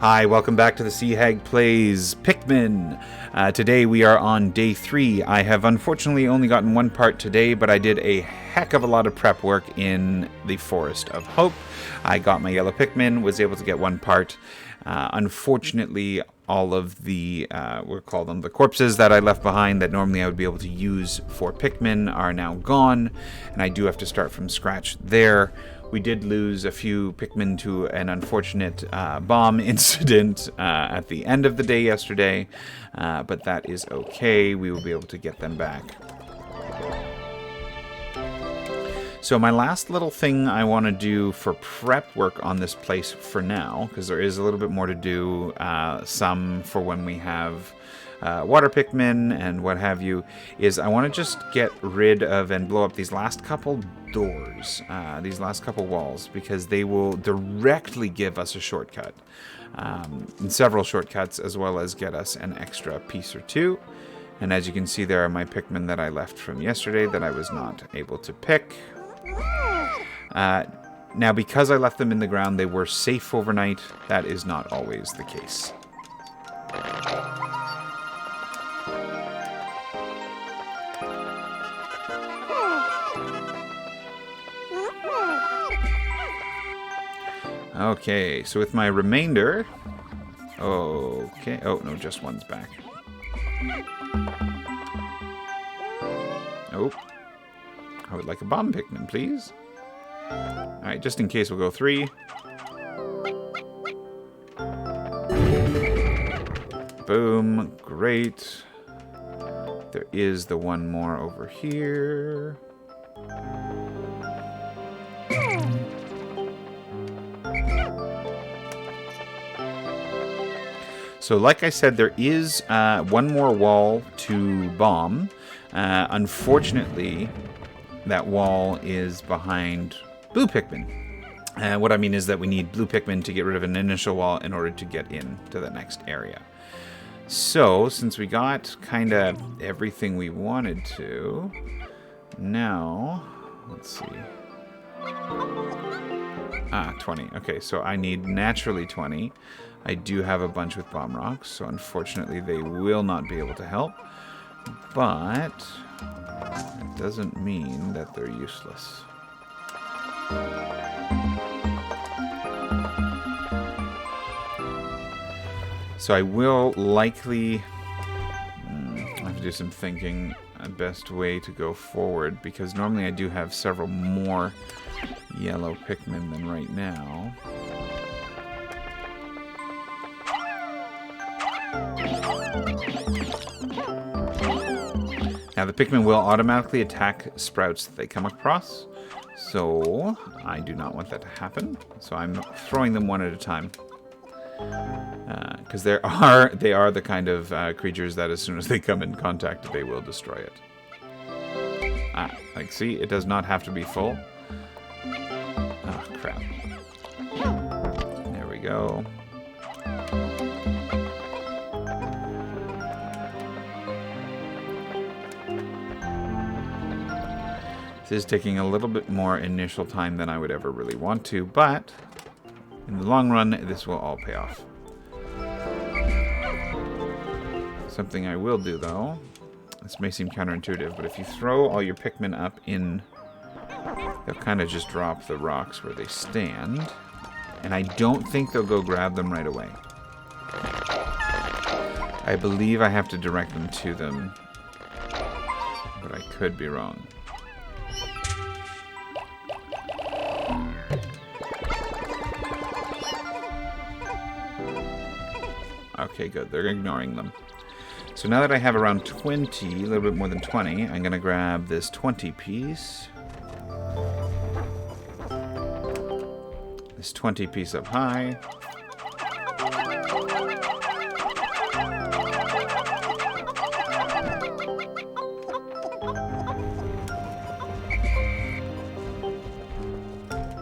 Hi, welcome back to the Sea Hag Plays Pikmin. Today we are on day 3. I have unfortunately only gotten one part today, but I did a heck of a lot of prep work in the Forest of Hope. I got my Yellow Pikmin, was able to get one part. Unfortunately, all of the, we'll call them the corpses that I left behind that normally I would be able to use for Pikmin are now gone, and I do have to start from scratch there. We did lose a few Pikmin to an unfortunate bomb incident at the end of the day yesterday, but that is okay. We will be able to get them back. So my last little thing I want to do for prep work on this place for now, because there is a little bit more to do, some for when we have water Pikmin and what have you, is I want to just get rid of and blow up these last couple doors, these last couple walls, because they will directly give us a shortcut, and several shortcuts, as well as get us an extra piece or two. And as you can see, there are my Pikmin that I left from yesterday that I was not able to pick. Now, because I left them in the ground, they were safe overnight. That is not always the case. Okay, so with my remainder... Okay, oh, no, just one's back. Oh. I would like a bomb Pikmin, please. Alright, just in case we'll go 3. Boom, great. There is the one more over here. So like I said, there is one more wall to bomb. Unfortunately, that wall is behind blue Pikmin. What I mean is that we need blue Pikmin to get rid of an initial wall in order to get into the next area. So, since we got kind of everything we wanted to, now, let's see. 20. Okay, so I need naturally 20. I do have a bunch with bomb rocks, so unfortunately they will not be able to help. But it doesn't mean that they're useless. So I will likely have to do some thinking a best way to go forward, because normally I do have several more yellow Pikmin than right now. Now the Pikmin will automatically attack sprouts that they come across, so I do not want that to happen. So I'm throwing them one at a time, because they are the kind of creatures that as soon as they come in contact, they will destroy it. Like, see, it does not have to be full. Oh, crap. There we go. This is taking a little bit more initial time than I would ever really want to, but in the long run, this will all pay off. Something I will do, though, this may seem counterintuitive, but if you throw all your Pikmin up in, they'll kind of just drop the rocks where they stand, and I don't think they'll go grab them right away. I believe I have to direct them to them, but I could be wrong. Okay, good. They're ignoring them. So now that I have around 20, a little bit more than 20, I'm going to grab this 20 piece. This 20 piece up high.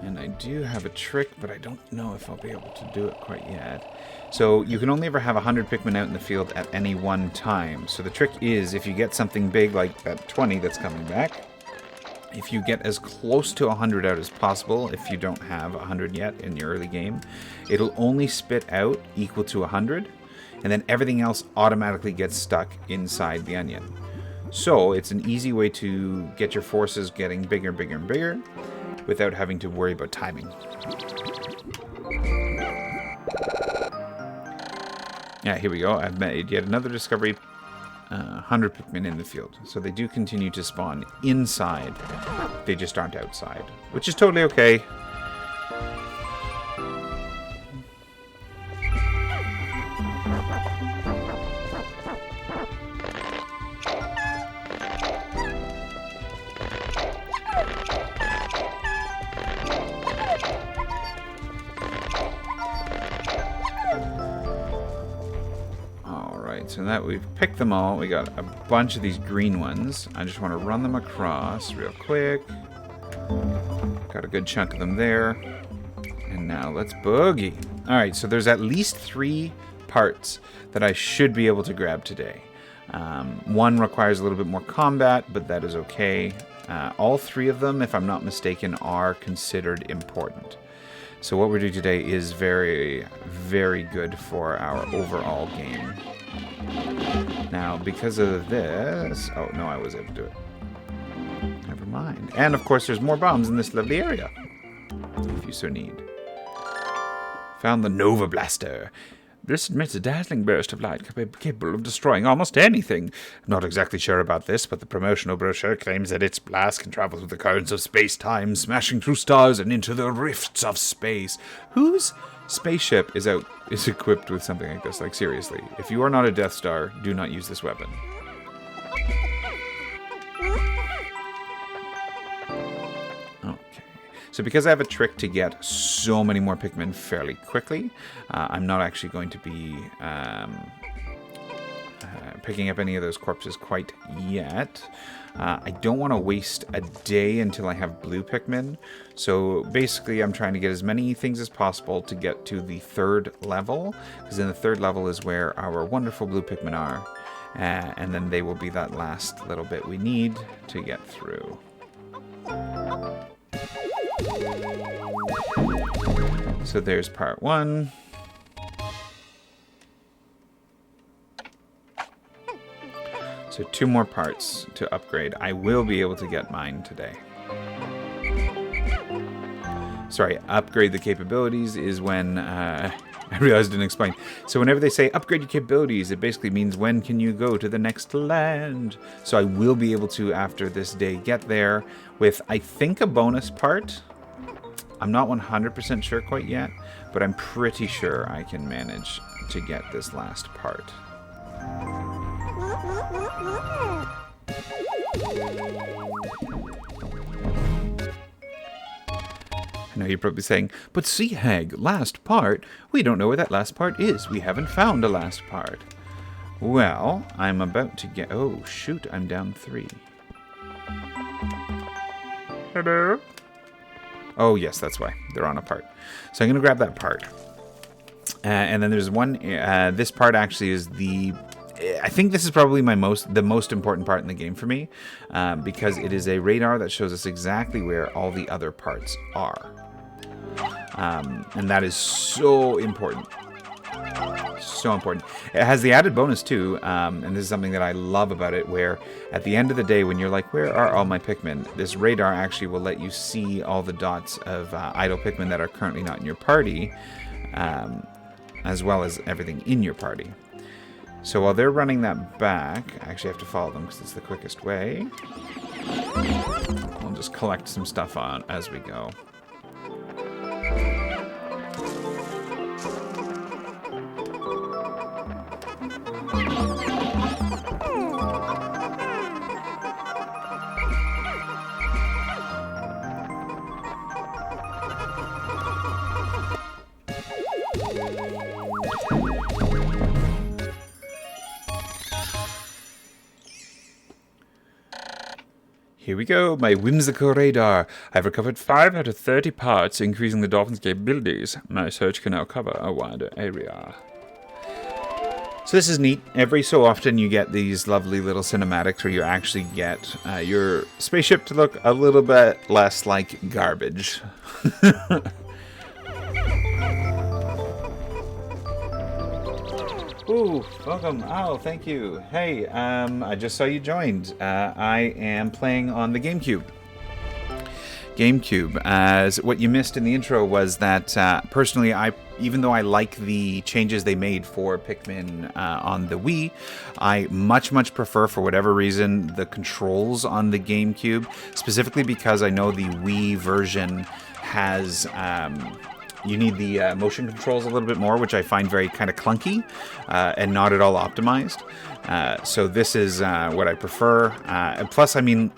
And I do have a trick, but I don't know if I'll be able to do it quite yet. So you can only ever have 100 Pikmin out in the field at any one time. So the trick is, if you get something big like that 20 that's coming back, If you get as close to 100 out as possible, if you don't have 100 yet in your early game, it'll only spit out equal to 100, and then everything else automatically gets stuck inside the onion. So it's an easy way to get your forces getting bigger, bigger, and bigger without having to worry about timing. Yeah, here we go. I've made yet another discovery. 100 Pikmin in the field. So they do continue to spawn inside. They just aren't outside, which is totally okay. So that we've picked them all. We got a bunch of these green ones. I just want to run them across real quick. Got a good chunk of them there. And now let's boogie. Alright, so there's at least 3 parts that I should be able to grab today. One requires a little bit more combat, but that is okay. All 3 of them, if I'm not mistaken, are considered important. So what we're doing today is very, very good for our overall game. Now, because of this... Oh, no, I was able to do it. Never mind. And, of course, there's more bombs in this lovely area, if you so need. Found the Nova Blaster. This emits a dazzling burst of light capable of destroying almost anything. I'm not exactly sure about this, but the promotional brochure claims that its blast can travel through the currents of space-time, smashing through stars and into the rifts of space. Whose spaceship is equipped with something like this? Like, seriously. If you are not a Death Star, do not use this weapon. So because I have a trick to get so many more Pikmin fairly quickly, I'm not actually going to be picking up any of those corpses quite yet. I don't want to waste a day until I have blue Pikmin. So basically I'm trying to get as many things as possible to get to the 3rd level, because in the 3rd level is where our wonderful blue Pikmin are. And then they will be that last little bit we need to get through. So there's part 1. So 2 more parts to upgrade. I will be able to get mine today. Sorry, upgrade the capabilities is when... I realized I didn't explain. So whenever they say upgrade your capabilities, it basically means when can you go to the next land. So I will be able to, after this day, get there with, I think, a bonus part. I'm not 100% sure quite yet, but I'm pretty sure I can manage to get this last part. I know you're probably saying, but Sea Hag, last part? We don't know where that last part is. We haven't found a last part. Well, I'm about to get... Oh, shoot, I'm down 3. Hello? Oh, yes, that's why. They're on a part. So I'm going to grab that part. And then there's one... this part actually is the... I think this is probably the most important part in the game for me. Because it is a radar that shows us exactly where all the other parts are. And that is so important. So important. It has the added bonus too, and this is something that I love about it, where at the end of the day when you're like, where are all my Pikmin, this radar actually will let you see all the dots of idle Pikmin that are currently not in your party, as well as everything in your party. So while they're running that back, I actually have to follow them because it's the quickest way. I'll just collect some stuff on as we go. Here we go, my whimsical radar. I've recovered 5 out of 30 parts, increasing the dolphin's capabilities. My search can now cover a wider area. So this is neat. Every so often you get these lovely little cinematics where you actually get your spaceship to look a little bit less like garbage. Ooh, welcome. Oh, thank you. Hey, I just saw you joined. I am playing on the GameCube. As what you missed in the intro was that personally, even though I like the changes they made for Pikmin on the Wii, I much prefer, for whatever reason, the controls on the GameCube, specifically because I know the Wii version has you need the motion controls a little bit more, which I find very kind of clunky and not at all optimized. So this is what I prefer. And plus, I mean,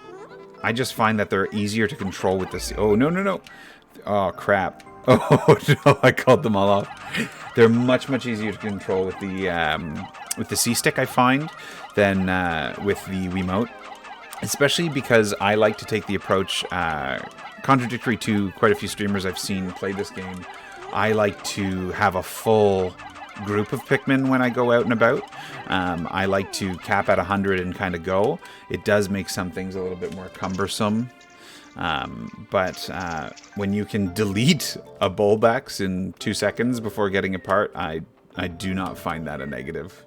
I just find that they're easier to control with this. Oh, no. Oh, crap. Oh, no, I called them all off. They're much easier to control with the C-Stick, I find, than with the Wiimote. Especially because I like to take the approach, contradictory to quite a few streamers I've seen play this game. I like to have a full group of Pikmin when I go out and about. I like to cap at 100 and kind of go. It does make some things a little bit more cumbersome. But when you can delete a Bulbax in 2 seconds before getting apart, I do not find that a negative.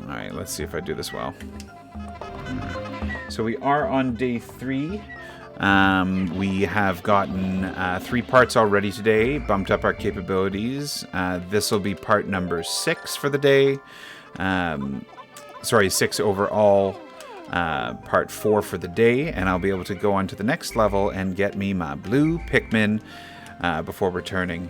Alright, let's see if I do this well. So we are on day 3. We have gotten 3 parts already today, bumped up our capabilities. This will be part number 6 for the day. Sorry, 6 overall, part 4 for the day, and I'll be able to go on to the next level and get me my blue Pikmin before returning.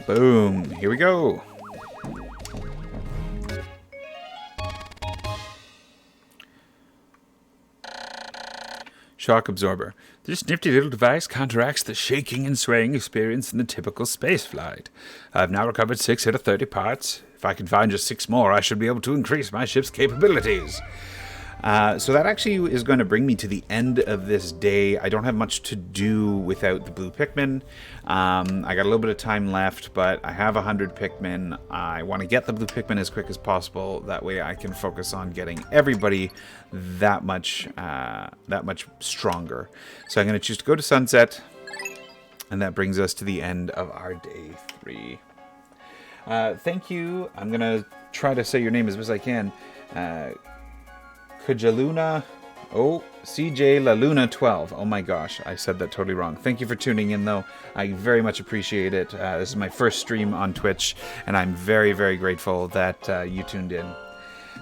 Boom, here we go. Shock absorber. This nifty little device counteracts the shaking and swaying experienced in the typical space flight. I've now recovered 6 out of 30 parts. If I can find just 6 more, I should be able to increase my ship's capabilities. So that actually is going to bring me to the end of this day. I don't have much to do without the blue Pikmin. I got a little bit of time left, but I have 100 Pikmin. I want to get the blue Pikmin as quick as possible. That way I can focus on getting everybody that much stronger. So I'm going to choose to go to sunset, and that brings us to the end of our day 3. Thank you. I'm going to try to say your name as best as I can. Kujaluna, CJ La Luna 12. Oh my gosh, I said that totally wrong. Thank you for tuning in, though. I very much appreciate it. This is my first stream on Twitch, and I'm very grateful that you tuned in.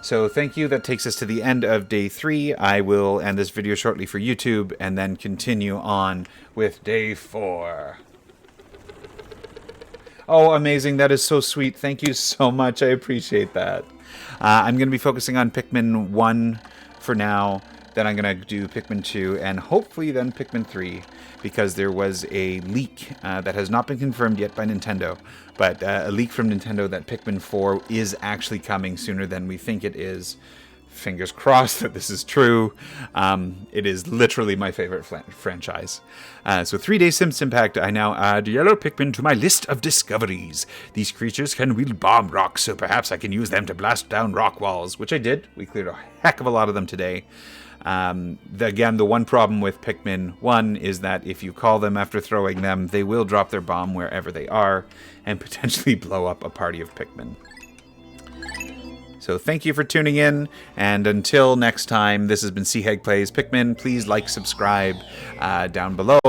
So thank you. That takes us to the end of day 3. I will end this video shortly for YouTube, and then continue on with day 4. Oh, amazing. That is so sweet. Thank you so much. I appreciate that. I'm going to be focusing on Pikmin 1 for now, then I'm going to do Pikmin 2, and hopefully then Pikmin 3, because there was a leak that has not been confirmed yet by Nintendo, but a leak from Nintendo that Pikmin 4 is actually coming sooner than we think it is. Fingers crossed that this is true. It is literally my favorite franchise. So 3-day Sims Impact. I now add Yellow Pikmin to my list of discoveries. These creatures can wield bomb rocks, so perhaps I can use them to blast down rock walls, which I did. We cleared a heck of a lot of them today. Again, the one problem with Pikmin 1 is that if you call them after throwing them, they will drop their bomb wherever they are and potentially blow up a party of Pikmin. So thank you for tuning in, and until next time, this has been Sea Hag Plays Pikmin. Please like, subscribe down below.